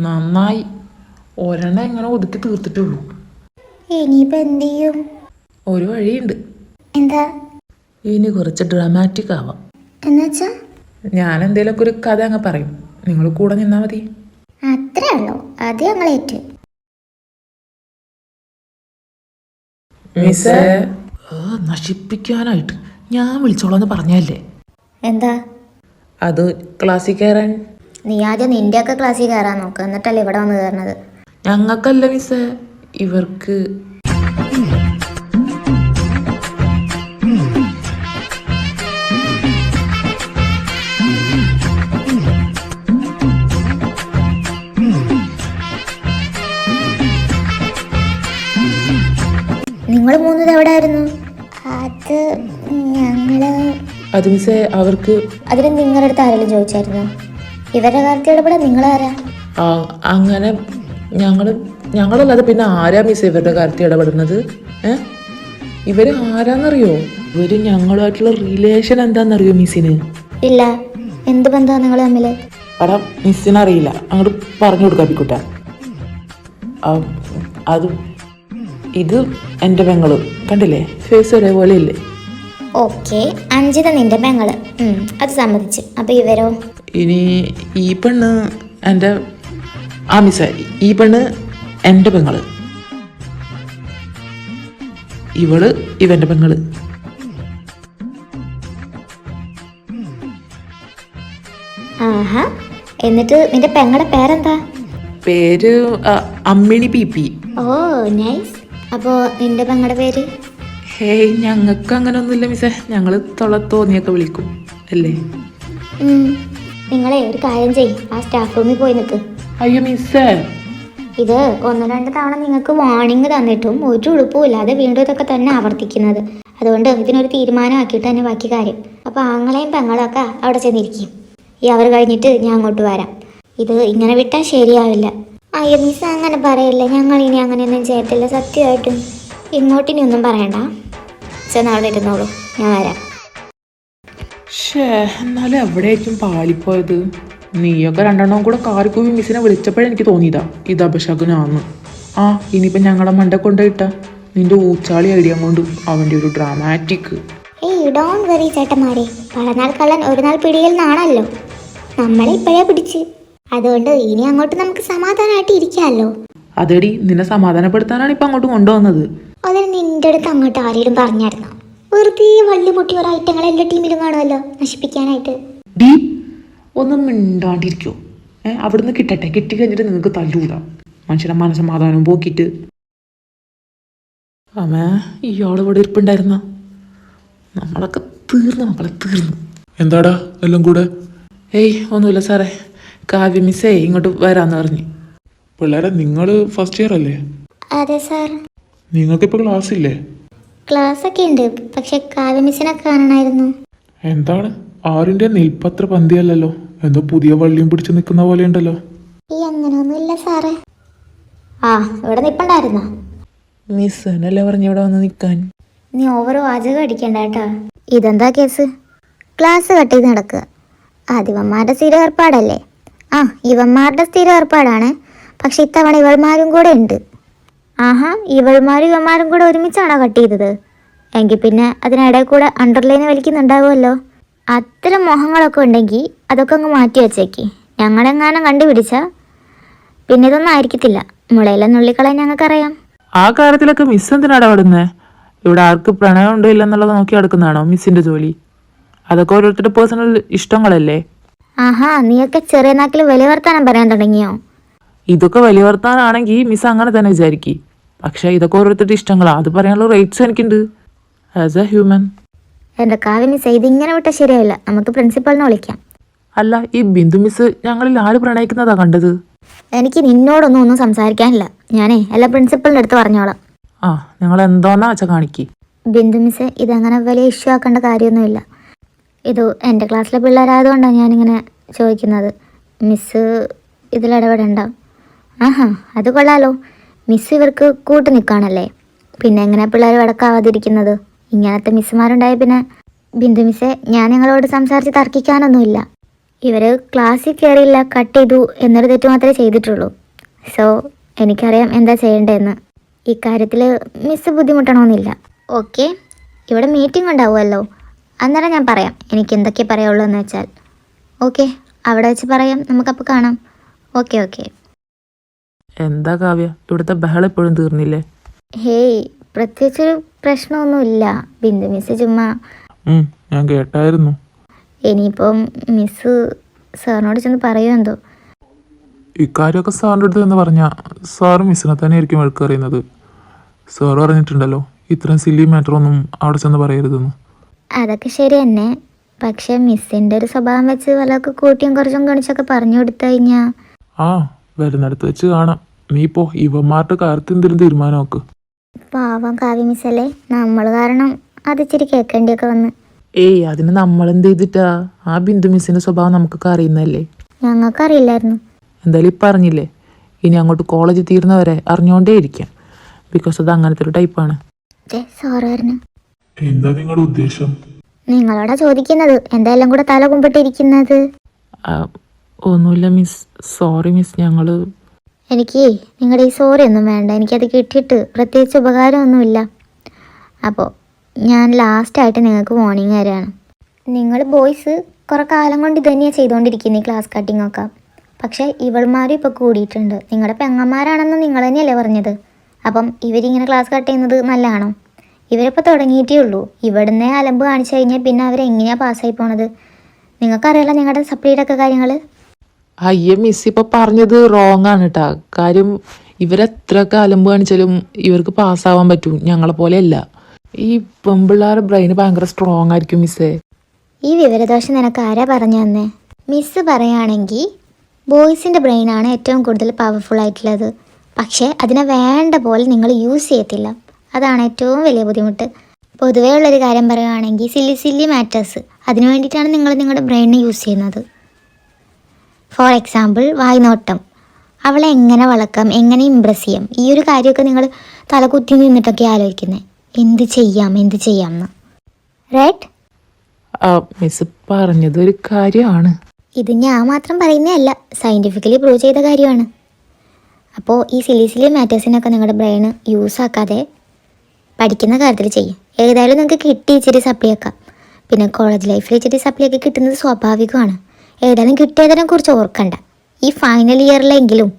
നന്നായി, ഒരെണ്ണം എങ്ങനെ ഒതുക്കി തീർത്തിട്ടുള്ളൂ. ഇനിയിപ്പോൾ എന്ത് ചെയ്യും? ഒരു വഴിയുണ്ട്. എന്താ? ഇനി കുറച്ച് ഡ്രാമാറ്റിക് ആവാം. എന്നുവെച്ചാ? ഞാൻ എന്തേലൊക്കെ ഒരു കഥ അങ്ങ് പറയും, നിങ്ങൾ കൂടെ നിന്നാ മതി. അത്രേ ഉള്ളൂ, അത് ഞങ്ങളേറ്റ്. മിസ്സേ, നശിപ്പിക്കാനായിട്ട് ഞാൻ വിളിച്ചോളാന്ന് പറഞ്ഞല്ലേ? എന്താ? അത് ക്ലാസ്സിൽ കയറാൻ. നീ ആദ്യം നിന്റെയൊക്കെ ക്ലാസ്സിൽ കയറാൻ നോക്ക്, എന്നിട്ടല്ലേ ഇവിടെ വന്ന് കയറണത്. ഞങ്ങൾക്കല്ല മിസ്സേ, ഇവർക്ക്. നിങ്ങൾ മൂന്നത് എവിടെ ആയിരുന്നു? അത് മിസ്സേ, അവർക്ക്. അതിന് നിങ്ങളുടെ അടുത്ത് ആരെങ്കിലും ചോദിച്ചായിരുന്നോ? ഇവരുടെ കാര്യത്തിൽ ഇടപെടാൻ നിങ്ങളാരാ? അങ്ങനെ ഞങ്ങളല്ലാതെ പിന്നെ ആരാ മിസ്സേ ഇവരുടെ കാര്യത്തിൽ ഇടപെടുന്നത്? ഇവര് ആരാന്നറിയോ? ഇവര് ഞങ്ങളുമായിട്ടുള്ള റിലേഷൻ എന്താണെന്നറിയോ മിസ്സിന്? ഇല്ല, എന്ത് ബന്ധമാണ് നിങ്ങൾ തമ്മിൽ? എടാ മിസ്സിനറിയില്ല, അങ്ങോട്ട് പറഞ്ഞു കൊടുക്കാം പിക്കുട്ട. അത് ഇത് എൻ്റെ പെങ്ങള്, കണ്ടില്ലേ ഫേസ് ഒരേപോലെ ഇല്ലേ? ഓക്കെ, അഞ്ജിത നിന്റെ പെങ്ങള്, അത് സമ്മതിച്ചു. അപ്പൊ ഇവരോ? ഇനി ഈ പെണ്ണ് എൻ്റെ മിസ്സ, ഈ പെണ്ണ് എൻ്റെ പെങ്ങള്, ഇവള് ഇവൻ്റെ പെങ്ങള്. ആഹാ, എന്നിട്ട് നിന്റെ പെങ്ങളുടെ പേരെന്താ? പേര് അമ്മിണി പി. ഓ നൈസ്. അപ്പോ നിന്റെ പെങ്ങളുടെ പേര്? ഹേയ്, ഞങ്ങൾക്ക് അങ്ങനെ ഒന്നുമില്ല മിസ്സേ, ഞങ്ങൾ തോന്നിയൊക്കെ വിളിക്കും അല്ലേ. നിങ്ങളെ ഒരു കാര്യം ചെയ്യും, ആ സ്റ്റാഫ് റൂമിൽ പോയി നിൽക്ക്. അയ്യോ മിസ്സേ, ഇത് 1-2 തവണ നിങ്ങൾക്ക് വാർണിംഗ് തന്നിട്ടും ഒരു ഉളുപ്പുമില്ലാതെ വീണ്ടും ഇതൊക്കെ തന്നെ ആവർത്തിക്കുന്നത്. അതുകൊണ്ട് ഇതിനൊരു തീരുമാനമാക്കിയിട്ട് തന്നെ ബാക്കി കാര്യം. അപ്പോൾ ആങ്ങളെയും പെങ്ങളൊക്കെ അവിടെ ചെന്നിരിക്കും. ഈ അവർ കഴിഞ്ഞിട്ട് ഞാൻ അങ്ങോട്ട് വരാം. ഇത് ഇങ്ങനെ വിട്ടാൽ ശരിയാവില്ല. അയ്യോ മിസ് അങ്ങനെ പറയില്ല, ഞങ്ങൾ ഇനി അങ്ങനെയൊന്നും ചെയ്യത്തില്ല, സത്യമായിട്ടും. ഇങ്ങോട്ടിനി ഒന്നും പറയണ്ട, ചെന്ന് അവിടെ ഇരുന്നോളൂ, ഞാൻ വരാം. എന്നാലും എവിടെയായിരിക്കും പാളിപ്പോയത്? നീയൊക്കെ 2 കൂടെ കാറിക്കൂവി മിസ്സിനെ വിളിച്ചപ്പോഴെനിക്ക് തോന്നിയതാ ഇത് അപശകുനാന്ന്. ഇനിയിപ്പം ഞങ്ങളെ മണ്ട കൊണ്ടുപോയിട്ട നിന്റെ ഊച്ചാളി ഐഡിയ കൊണ്ട് അവൻ്റെ ഒരു ഡ്രാമാറ്റിക്. ഏയ് ഡോണ്ട് വെറി ചേട്ടന്മാരെ, പലനാൾ കള്ളൻ ഒരു നാൾ പിടിയിൽ നിന്നാണല്ലോ. നമ്മളെ ഇപ്പോഴേ പിടിച്ച്, അതുകൊണ്ട് ഇനി അങ്ങോട്ട് നമുക്ക് സമാധാനമായിട്ട് ഇരിക്കാമല്ലോ. അതെടി, നിന്നെ സമാധാനപ്പെടുത്താനാണ് ഇപ്പം അങ്ങോട്ട് കൊണ്ടുവന്നത്. അതിന് നിന്റെ അടുത്ത് അങ്ങോട്ട് ആരെങ്കിലും പറഞ്ഞായിരുന്നോ? വെറുതെ വള്ളി പൊട്ടി ഓരോ ഐറ്റങ്ങൾ എല്ലാ ടീമിലും കാണുമല്ലോ നശിപ്പിക്കാനായിട്ട്. ഡീ ഒന്നും മിണ്ടാണ്ടിരിക്കോ? അവിടുന്ന് കിട്ടട്ടെ, കിട്ടിക്കഴിഞ്ഞിട്ട് നിങ്ങൾക്ക് തല്ലൂടാം. മനുഷ്യനെ മനസ്സമാധാനവും പോക്കിയിട്ട്. ഇയാൾ ഇവിടെ ഇരിപ്പുണ്ടായിരുന്ന നമ്മളൊക്കെ തീർന്നു മക്കളെ, തീർന്നു. എന്താടാ എല്ലാം കൂടെ? ഒന്നുമില്ല സാറേ, കാവ്യ മിസ്സേ ഇങ്ങോട്ട് വരാന്ന് പറഞ്ഞു. പിള്ളേരെ, നിങ്ങൾ ഫസ്റ്റ് ഇയർ അല്ലേ? അതെ സാർ. നിങ്ങൾക്കിപ്പോൾ ക്ലാസ് ഇല്ലേ? ക്ലാസ് ഒക്കെ ഉണ്ട്, പക്ഷെ കാവ്യ മിസ്സിനെ കാണണമായിരുന്നു. എന്താണ് ആരിൻ്റെ നെൽപ്പത്ര പന്തിയല്ലല്ലോ, എന്തോ പുതിയ വള്ളിയും പിടിച്ച് നിൽക്കുന്ന പോലെ ഉണ്ടല്ലോ. അങ്ങനെയൊന്നുമില്ല സാറേ. ഇവിടെ നിൽപ്പണ്ടായിരുന്നോ? മിസ് എന്നല്ലേ പറഞ്ഞു ഇവിടെ വന്ന് നിൽക്കാൻ. നീ ഓവർ വാചകം അടിക്കണ്ട കേട്ടോ. ഇതെന്താ കേസ്? ക്ലാസ് കട്ട് ചെയ്ത് നടക്കുക. ഇവന്മാരുടെ സ്ഥിര ഏർപ്പാടല്ലേ? ഇവന്മാരുടെ സ്ഥിര ഏർപ്പാടാണ്, പക്ഷെ ഇത്തവണ ഇവൾമാരും കൂടെ ഉണ്ട്. ഇവൾമാരും ഇവന്മാരും കൂടെ ഒരുമിച്ചാണോ കട്ട് ചെയ്തത്? എങ്കിൽ പിന്നെ അതിനിടയിൽ കൂടെ അണ്ടർലൈന് വലിക്കുന്നുണ്ടാവുമല്ലോ. അത്തരം മോഹങ്ങളൊക്കെ ഉണ്ടെങ്കിൽ അതൊക്കെ അങ്ങ് മാറ്റി വെച്ചേക്ക്. ഞങ്ങളെങ്ങാനും കണ്ടുപിടിച്ചാൽ പിന്നെ ഇതൊന്നും ആയിരിക്കത്തില്ല. മുളയിലെ നുള്ളിക്കളയാൻ ഞങ്ങൾക്കറിയാം. ആ കാര്യത്തിലൊക്കെ മിസ് എന്തിനാണ് അവിടുന്ന്? ഇവിടെ ആർക്ക് പ്രണയം ഉണ്ടോ ഇല്ലെന്നുള്ളത് നോക്കി നടക്കുന്നതാണോ മിസ്സിന്റെ ജോലി? അതൊക്കെ ഓരോരുത്തരുടെ പേഴ്സണൽ ഇഷ്ടങ്ങളല്ലേ. നീയൊക്കെ ചെറിയ നാക്കിൽ വലിയ വർത്താനം പറയാൻ തുടങ്ങിയോ? ഇതൊക്കെ വലിയ വർത്താനാണെങ്കിൽ മിസ് അങ്ങനെ തന്നെ വിചാരിക്കും. പക്ഷെ ഇതൊക്കെ ഓരോരുത്തരുടെ ഇഷ്ടങ്ങളാണ്, അത് പറയാനുള്ള റൈറ്റ്സ് എനിക്കുണ്ട് ആസ് എ ഹ്യൂമൻ. എൻ്റെ കാവ്യ മിസ് ഇതിങ്ങനെ വിട്ടാൽ ശരിയാവില്ല, നമുക്ക് പ്രിൻസിപ്പളിനെ വിളിക്കാം. അല്ല, ഈ ബിന്ദു മിസ് ഞങ്ങളിൽ ആര് പ്രണയിക്കുന്നതാ കണ്ടത്? എനിക്ക് നിന്നോടൊന്നും സംസാരിക്കാനില്ല. ഞാനേ എല്ലാ പ്രിൻസിപ്പളിൻ്റെ അടുത്ത് പറഞ്ഞോളാം. നിങ്ങൾ എന്തോന്നാ വെച്ചാൽ കാണിക്ക്. ബിന്ദു മിസ് ഇതങ്ങനെ വലിയ ഇഷ്യൂ ആക്കേണ്ട കാര്യമൊന്നുമില്ല. ഇത് എൻ്റെ ക്ലാസ്സിലെ പിള്ളേരായതുകൊണ്ടാണ് ഞാനിങ്ങനെ ചോദിക്കുന്നത്. മിസ് ഇതിലിടപെടണ്ട. അത് കൊള്ളാലോ, മിസ് ഇവർക്ക് കൂട്ട് നിൽക്കുകയാണല്ലേ. പിന്നെ എങ്ങനെ പിള്ളേർ വടക്കാവാതിരിക്കുന്നത്? ഇങ്ങനത്തെ മിസ്സുമാരുണ്ടായ പിന്നെ ബിന്ദു മിസ്സെ, ഞാൻ നിങ്ങളോട് സംസാരിച്ച് തർക്കിക്കാനൊന്നുമില്ല. ഇവർ ക്ലാസ്സിൽ കയറിയില്ല, കട്ട് ചെയ്തു എന്നൊരു തെറ്റ് മാത്രമേ ചെയ്തിട്ടുള്ളൂ. സോ എനിക്കറിയാം എന്താ ചെയ്യേണ്ടതെന്ന്. ഇക്കാര്യത്തിൽ മിസ്സ് ബുദ്ധിമുട്ടണമെന്നില്ല. ഓക്കെ, ഇവിടെ മീറ്റിംഗ് ഉണ്ടാവുമല്ലോ, അന്നേരം ഞാൻ പറയാം എനിക്ക് എന്തൊക്കെ പറയാനുള്ളൂ എന്ന് വെച്ചാൽ. ഓക്കെ, അവിടെ വെച്ച് പറയാം, നമുക്കപ്പോൾ കാണാം. ഓക്കെ. എന്താ കാവ്യ, ഇവിടുത്തെ ബഹളം എപ്പോഴും തീർന്നില്ലേ? ഹേയ്, പ്രത്യേകിച്ചൊരു പ്രശ്നമൊന്നുമില്ല. ബിന്ദു മിസ് ചുമ്മാ. ഞാൻ കേട്ടായിരുന്നു. ഇനിയിപ്പം മിസ് സാറിനോട് ചെന്ന് പറയുമോ എന്തോ. ഇക്കാര്യമൊക്കെ സാറിൻ്റെ അടുത്ത് എന്ന് പറഞ്ഞാൽ സാറ് മിസ്സിനെ തന്നെ ആയിരിക്കും വഴക്ക് അറിയുന്നത്. സാറ് പറഞ്ഞിട്ടുണ്ടല്ലോ ഇത്രയും സില്ലി മാറ്ററൊന്നും അവിടെ ചെന്ന് പറയരുതെന്ന്. അതൊക്കെ ശരി തന്നെ, പക്ഷെ മിസ്സിൻ്റെ ഒരു സ്വഭാവം വെച്ച് വല്ലതൊക്കെ കൂട്ടിയും കുറച്ചും കണിച്ചൊക്കെ പറഞ്ഞു കൊടുത്തു കഴിഞ്ഞാൽ. വരുന്നിടത്ത് വെച്ച് കാണാം. നീ പോ, ഇവന്മാരുടെ കാര്യത്തിൽ എന്തെങ്കിലും തീരുമാനം നോക്ക്. പാവം കാവ്യ മിസ്സല്ലേ, നമ്മൾ കാരണം അതിച്ചിരി കേൾക്കേണ്ടിയൊക്കെ വന്ന്. അതിന് നമ്മളെന്ത് ചെയ്തിട്ടാ? ആ ബിന്ദു മിസ്സിന്റെ സ്വഭാവം നമുക്കൊക്കെ അറിയുന്നല്ലേ. ഞങ്ങൾക്കറിയില്ലായിരുന്നു. എന്തായാലും ഇപ്പം അറിഞ്ഞില്ലേ, ഇനി അങ്ങോട്ട് കോളേജ് തീർന്നവരെ അറിഞ്ഞുകൊണ്ടേ ഇരിക്കാം. ബിക്കോസ് അത് അങ്ങനത്തെ ഒരു ടൈപ്പാണ്. സാറ് പറഞ്ഞു. എന്താ നിങ്ങളുടെ ഉദ്ദേശം? നിങ്ങളോടാ ചോദിക്കുന്നത്, എന്തായാലും കൂടെ തല കുമ്പിട്ടിരിക്കുന്നത്. ഒന്നുമില്ല മിസ്, സോറി മിസ്. എനിക്ക് നിങ്ങളുടെ ഈ സോറി ഒന്നും വേണ്ട, എനിക്കത് കിട്ടിയിട്ട് പ്രത്യേകിച്ച് ഉപകാരമൊന്നുമില്ല. അപ്പോൾ ഞാൻ ലാസ്റ്റായിട്ട് നിങ്ങൾക്ക് വാർണിംഗ് തരാണ്. നിങ്ങൾ ബോയ്സ് കുറേ കാലം കൊണ്ട് ഇത് തന്നെയാണ് ചെയ്തുകൊണ്ടിരിക്കുന്നത്, ഈ ക്ലാസ് കട്ടിങ്ങൊക്കെ. പക്ഷേ ഇവൾമാരും ഇപ്പോൾ കൂടിയിട്ടുണ്ട്. നിങ്ങളുടെ പെങ്ങന്മാരാണെന്ന് നിങ്ങൾ തന്നെയല്ലേ പറഞ്ഞത്? അപ്പം ഇവരിങ്ങനെ ക്ലാസ് കട്ട് ചെയ്യുന്നത് നല്ലതാണോ? ഇവരിപ്പോൾ തുടങ്ങിയിട്ടേ ഉള്ളൂ. ഇവിടുന്ന് അലമ്പ് കാണിച്ചു കഴിഞ്ഞാൽ പിന്നെ അവരെങ്ങനെയാണ് പാസ്സായി പോണത്? നിങ്ങൾക്കറിയാലോ നിങ്ങളുടെ സപ്ലിയുടെ ഒക്കെ കാര്യങ്ങൾ. അയ്യ മിസ്, ഇപ്പോൾ പറഞ്ഞത് റോങ് ആണ് കേട്ടാ. കാര്യം ഇവരെത്രയൊക്കെ അലമ്പ് കാണിച്ചാലും ഇവർക്ക് പാസ്സാവാൻ പറ്റും, ഞങ്ങളെ പോലെയല്ല. ഈ പെമ്പിള്ളാരുടെ ബ്രെയിന് ഭയങ്കര സ്ട്രോങ് ആയിരിക്കും മിസ്സേ. ഈ വിവരദോഷം നിനക്ക് ആരാ പറഞ്ഞു തന്നെ? മിസ്സ് പറയുകയാണെങ്കിൽ ബോയ്സിൻ്റെ ബ്രെയിനാണ് ഏറ്റവും കൂടുതൽ പവർഫുൾ ആയിട്ടുള്ളത്. പക്ഷേ അതിനെ വേണ്ട പോലെ നിങ്ങൾ യൂസ് ചെയ്യത്തില്ല. അതാണ് ഏറ്റവും വലിയ ബുദ്ധിമുട്ട്. പൊതുവേ ഉള്ളൊരു കാര്യം പറയുകയാണെങ്കിൽ സില്ലി മാറ്റേഴ്സ്, അതിനു വേണ്ടിയിട്ടാണ് നിങ്ങൾ നിങ്ങളുടെ ബ്രെയിനിനെ യൂസ് ചെയ്യുന്നത്. ഫോർ എക്സാമ്പിൾ വായ്നോട്ടം, അവളെ എങ്ങനെ വളക്കാം, എങ്ങനെ ഇമ്പ്രസ് ചെയ്യാം, ഈ ഒരു കാര്യമൊക്കെ നിങ്ങൾ തലകുത്തി നിന്നിട്ടൊക്കെ ആലോചിക്കുന്നത്. എന്ത് ചെയ്യാം എന്ന്. റൈറ്റ്? മിസ് പറഞ്ഞത് ഒരു കാര്യമാണ്. ഇത് ഞാൻ മാത്രം പറയുന്നതല്ല, സയൻറ്റിഫിക്കലി പ്രൂവ് ചെയ്ത കാര്യമാണ്. അപ്പോൾ ഈ സില്ലി മാറ്റേഴ്സിനൊക്കെ നിങ്ങളുടെ ബ്രെയിൻ യൂസ് ആക്കാതെ പഠിക്കുന്ന കാര്യത്തിൽ ചെയ്യും. ഏതായാലും നിങ്ങൾക്ക് കിട്ടി ഇച്ചിരി സപ്ലിയൊക്കെ. പിന്നെ കോളേജ് ലൈഫിൽ ഇച്ചിരി സപ്ലിയൊക്കെ കിട്ടുന്നത് സ്വാഭാവികമാണ്. ഏതായാലും കിട്ടിയതിനെക്കുറിച്ച് ഓർക്കണ്ട. ഈ ഫൈനൽ ഇയറിലെങ്കിലും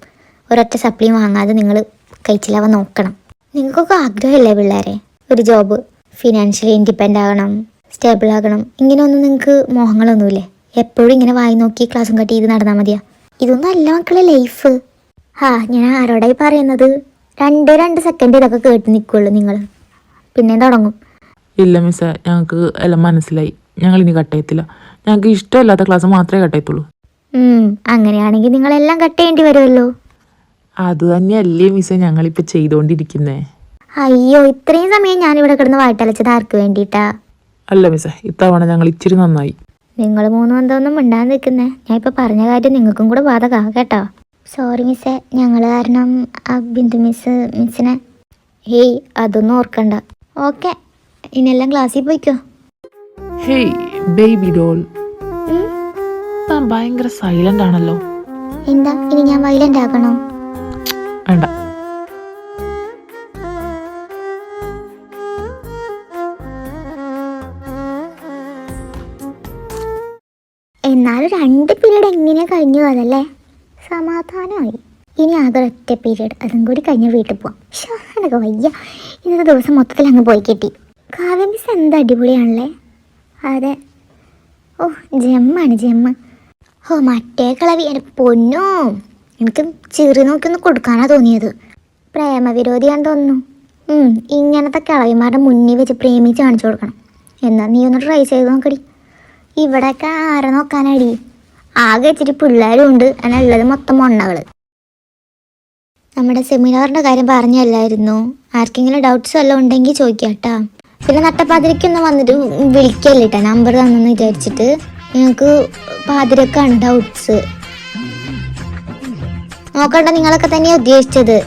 ഒരൊറ്റ സപ്ലി വാങ്ങാതെ നിങ്ങൾ കഴിച്ചിലാവാൻ നോക്കണം. നിങ്ങൾക്കൊക്കെ ആഗ്രഹമല്ലേ പിള്ളേരെ, ഒരു ജോബ്, ഫിനാൻഷ്യലി ഇൻഡിപെൻഡൻ്റ് ആകണം, സ്റ്റേബിൾ ആകണം, ഇങ്ങനെയൊന്നും നിങ്ങൾക്ക് മോഹങ്ങളൊന്നുമില്ലേ? എപ്പോഴും ഇങ്ങനെ വായി നോക്കി ക്ലാസ്സും കട്ട് ചെയ്ത് നടന്നാൽ മതിയാ? ഇതൊന്നും അല്ല മക്കളെ ലൈഫ്. ഞാൻ ആരോടായി പറയുന്നത്? 2 സെക്കൻഡ് ഇതൊക്കെ കേട്ട് നിൽക്കുള്ളൂ നിങ്ങൾ, പിന്നെ തുടങ്ങും. ഇല്ല മിസ്സേ, ഞങ്ങൾക്ക് എല്ലാം മനസ്സിലായി. ഞങ്ങൾ ഇനി കട്ട് ചെയ്യത്തില്ല. ഞങ്ങൾക്ക് ഇഷ്ടമില്ലാത്ത ക്ലാസ് മാത്രമേ കട്ട് ചെയ്യത്തുള്ളൂ. അങ്ങനെയാണെങ്കിൽ നിങ്ങളെല്ലാം കട്ട് ചെയ്യേണ്ടി വരുമല്ലോ. അത് തന്നെയല്ലേ മിസ്സേ ഞങ്ങളിപ്പോൾ ചെയ്തുകൊണ്ടിരിക്കുന്നേ. അയ്യോ, ഇത്രയും സമയം ഞാനിവിടെ കിടന്ന് വായിട്ടലച്ചത് ആർക്ക് വേണ്ടിയിട്ടാ? അല്ല മിസ്സേ, ഇത്തവണ ഞങ്ങൾ ഇച്ചിരി നന്നായി. നിങ്ങൾ 3 എന്തൊന്നും മിണ്ടാൻ നിൽക്കുന്നേ? ഞാൻ ഇപ്പോൾ പറഞ്ഞ കാര്യം നിങ്ങൾക്കും കൂടെ ബാധകാ കേട്ടോ. സോറി മിസ്സേ, ഞങ്ങൾ കാരണം ബിന്ദു മിസ്സിനെ. ഹേയ്, അതൊന്നും ഓർക്കണ്ട. ഓക്കെ, ഇനിയെല്ലാം ക്ലാസ്സിൽ പോയിക്കോ. ഹേയ് ബേബി ഡോൾ, താൻ ഭയങ്കര സൈലന്റ് ആണല്ലോ. എന്താ ഇനി ഞാൻ വയലന്റ് ആകണോ? വേണ്ട. എന്നാലും 2 പീരീഡ് എങ്ങനെ കഴിഞ്ഞു അതല്ലേ? സമാധാനമായി. ഇനി ആകെ ഒറ്റ പീരീഡ്, അതും കൂടി കഴിഞ്ഞ് വീട്ടിൽ പോവാം. എനിക്ക് വയ്യ, ഇന്നത്തെ ദിവസം മൊത്തത്തിൽ അങ്ങ് പോയി കിട്ടി. കാവ്യ മിസ് എന്താ അടിപൊളിയാണല്ലേ. അതെ, ജമ്മ. മറ്റേ കളവി എൻ്റെ പൊന്നോ, എനിക്ക് ചെറി നോക്കിയൊന്ന് കൊടുക്കാനാണ് തോന്നിയത്. പ്രേമവിരോധിയാണെന്ന് തോന്നുന്നു. ഇങ്ങനത്തെ കളവിമാരുടെ മുന്നിൽ വെച്ച് പ്രേമിച്ച് കാണിച്ചു കൊടുക്കണം. എന്നാൽ നീ ഒന്ന് ട്രൈ ചെയ്ത് നോക്കടി. ഇവിടെയൊക്കെ ആരെ നോക്കാനടി? ആകെ ഇച്ചിരി പിള്ളേരും ഉണ്ട്, അതിനുള്ളത് മൊത്തം മൊണ്ണകൾ. നമ്മുടെ സെമിനാറിൻ്റെ കാര്യം പറഞ്ഞല്ലായിരുന്നു? ആർക്കെങ്കിലും ഡൗട്ട്സ് വല്ലതും ഉണ്ടെങ്കിൽ ചോദിക്കാം കേട്ടോ. പിന്നെ നട്ടപ്പാതിരക്കൊന്നും വന്നിട്ട് വിളിക്കല്ലേ കേട്ടോ, നമ്പർ തന്നെന്ന് വിചാരിച്ചിട്ട്. നിങ്ങൾക്ക് പാതിരക്കാണ് ഡൗട്ട്സ്. നോക്കണ്ട, നിങ്ങളൊക്കെ തന്നെയാണ് ഉദ്ദേശിച്ചത്.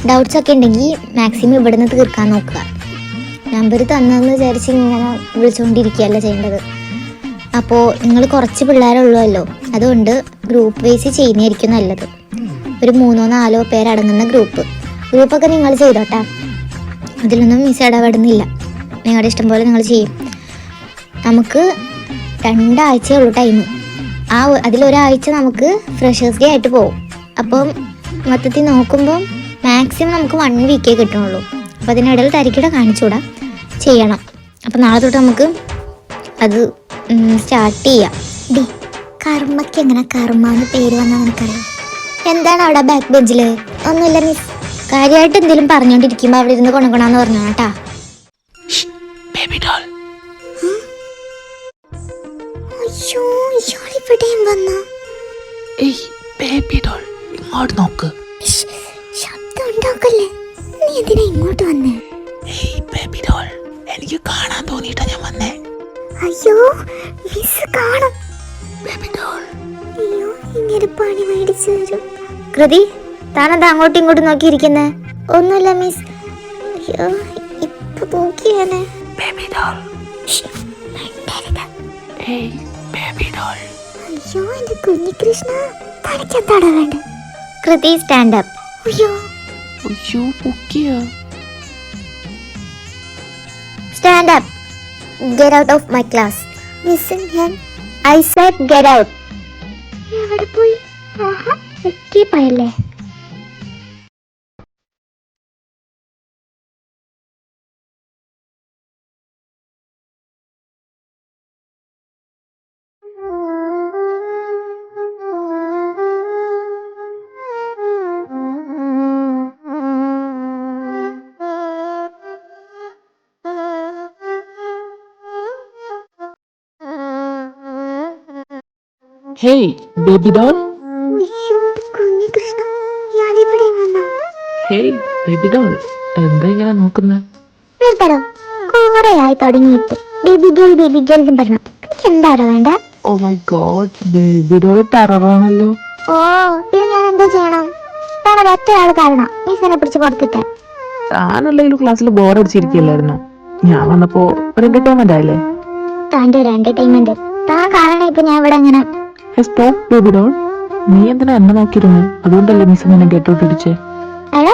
ഡൗട്ട്സ് ഒക്കെ ഉണ്ടെങ്കിൽ മാക്സിമം ഇവിടെ നിന്ന് തീർക്കാൻ നോക്കുക. നമ്പർ തന്നെന്ന് വിചാരിച്ച് ഇങ്ങനെ വിളിച്ചുകൊണ്ടിരിക്കുകയല്ല ചെയ്യേണ്ടത്. അപ്പോൾ നിങ്ങൾ കുറച്ച് പിള്ളേരുള്ളൂല്ലോ, അതുകൊണ്ട് ഗ്രൂപ്പ് വൈസ് ചെയ്യുന്നതായിരിക്കും നല്ലത്. ഒരു 3-4 പേരടങ്ങുന്ന ഗ്രൂപ്പൊക്കെ നിങ്ങൾ ചെയ്തോട്ടാ. അതിലൊന്നും മിസ് ഇടപെടുന്നില്ല. നിങ്ങളുടെ ഇഷ്ടം പോലെ നിങ്ങൾ ചെയ്യും. നമുക്ക് 2 ആഴ്ചയേ ഉള്ളൂ ടൈം. അതിലൊരാഴ്ച നമുക്ക് ഫ്രഷേഴ്സ് ഡേ ആയിട്ട് പോകും. അപ്പം മൊത്തത്തിൽ നോക്കുമ്പം മാക്സിമം നമുക്ക് 1 വീക്കേ കിട്ടുന്നുള്ളൂ. അപ്പോൾ അതിനിടയിൽ തരികിട കാണിച്ചുകൂടാ, ചെയ്യണം. അപ്പം നാളെ തൊട്ട് നമുക്ക് അത് സ്റ്റാർട്ട് ചെയ്യാം. കർമ്മയ്ക്ക് എങ്ങനെ കർമ്മ എന്ന് പേര് വന്നാൽ നമുക്കറിയാം. എന്താണ് അവിടെ ബാക്ക് ബെഞ്ചിൽ? ഒന്നുമില്ല മിസ്, കാര്യമായിട്ട് എന്തെങ്കിലും പറഞ്ഞുകൊണ്ടിരിക്കുമ്പോൾ അവിടെ ഇരുന്ന് കൊണകൊണാന്ന് പറഞ്ഞു കേട്ടാ. അയ്യോ, ഇയാളിവിടെയും വന്നു. ഇങ്ങോട്ട് നോക്ക്. ശബ്ദം ഉണ്ടാക്കല്ലേ, നീ എന്തിനാ ഇങ്ങോട്ട് വന്നേ? എനിക്ക് കാണാൻ തോന്നിയിട്ടാ ഞാൻ വന്നേ. അയ്യോ മിസ് കാണും. അയ്യോ, ഇങ്ങനെ പണി മേടിച്ചു തരും. കൃതി, താനെന്താ അങ്ങോട്ടും ഇങ്ങോട്ടും നോക്കിയിരിക്കുന്നേ? ഒന്നുമില്ല മിസ്. അയ്യോ, ഇപ്പൊ നോക്കിയാനെ. അയ്യോ എന്റെ കുഞ്ഞികൃഷ്ണ, തനിക്കെന്താടാ വേണ്ട? Kriti stand up. അയ്യോ stand up. Get out of my class. Miss ഞാൻ ഐ സെഡ് ഗെറ്റ് ഔട്ട്. എവിടെ പോയി? ആഹാ, എസ്കേപ്പ് ആയല്ലേ. Hey baby doll. അയ്യോ കുഞ്ഞികൃഷ്ണ, ഞാനിവിടെ വന്നോ? ഹേയ് ബേബി ഡോൾ, എന്താ ഇങ്ങനെ നോക്കുന്നത്? നിർത്തടോ, കുറെ ആയി തുടങ്ങിയിട്ട് ബേബി ഗേൾ എന്ന് പറഞ്ഞു. എനിക്ക് എന്താണോ വേണ്ട? Oh my God, baby doll ടെററാണല്ലോ. ഓ പിന്നെ ഞാൻ എന്താ ചെയ്യണം? താനൊരു ഒറ്റ ആൾ കാരണം മിസ്സിനെ പിടിച്ച് കൊടുത്തിട്ടെ. താനല്ലെങ്കിലും ക്ലാസ്സിൽ ബോറടിച്ചിരിക്കില്ലായിരുന്നു. ഞാൻ വന്നപ്പോ ഒരു എന്റർടൈൻമെന്റ് ആയില്ലേ? താൻ്റെ ഒരു എന്റർടൈൻമെന്റ് താൻ കാരണം ഇപ്പൊ ഞാൻ ഇവിടെ അങ്ങനെ. സ്റ്റോപ്പ് ബേബി ഡോൾ, നീ എന്തിനാ എന്നെ നോക്കിയിരുന്നു? അതുകൊണ്ടല്ലേ മിസ് നിന്നെ ഗെറ്റൗട്ട് അടിച്ചേ? എടാ,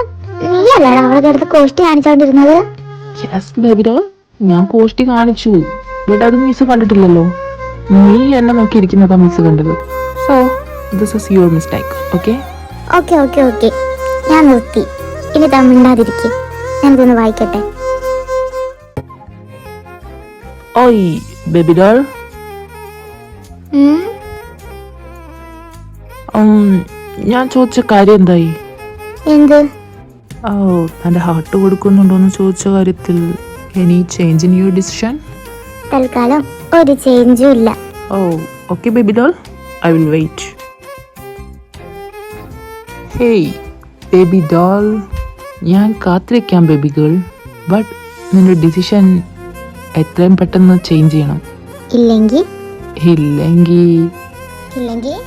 നീയല്ലേ അവളുടെ അടുത്ത് കോഷ്ടി കാണിച്ചോണ്ടിരുന്നത്? യെസ് ബേബി ഡോൾ, ഞാൻ കോഷ്ടി കാണിച്ചു. ബട്ട് അത് മിസ് കണ്ടിട്ടില്ലല്ലോ. നീ എന്നെ നോക്കിയിരിക്കുന്നതാ മിസ് കണ്ടത്. So this is your mistake. Okay okay okay okay, ഞാൻ നിർത്തി. ഇനി താൻ മിണ്ടാതിരിക്കും. ഞാനിതൊന്ന് വായിക്കട്ടെ. ഓയ് ബേബി ഡോൾ, ഞാൻ ചോദിച്ച കാര്യം എന്തായി? എന്ത്? ഓ, തന്റെ ഹാർട്ട് കൊടുക്കുന്നുണ്ടോന്ന് ചോദിച്ച കാര്യത്തിൽ any change in your decision? തൽക്കാലം ഒരു ചേഞ്ചും ഇല്ല. Oh okay baby doll, I will wait. Hey baby doll, ഞാൻ കാത്തിരിക്കാം ബേബി ഗേൾ. ബട്ട് നിന്റെ ഡിസിഷൻ എത്രയും പെട്ടെന്ന് ചേഞ്ച് ചെയ്യണം. ഇല്ലെങ്കിൽ ഇല്ലെങ്കിൽ ഇല്ലെങ്കിൽ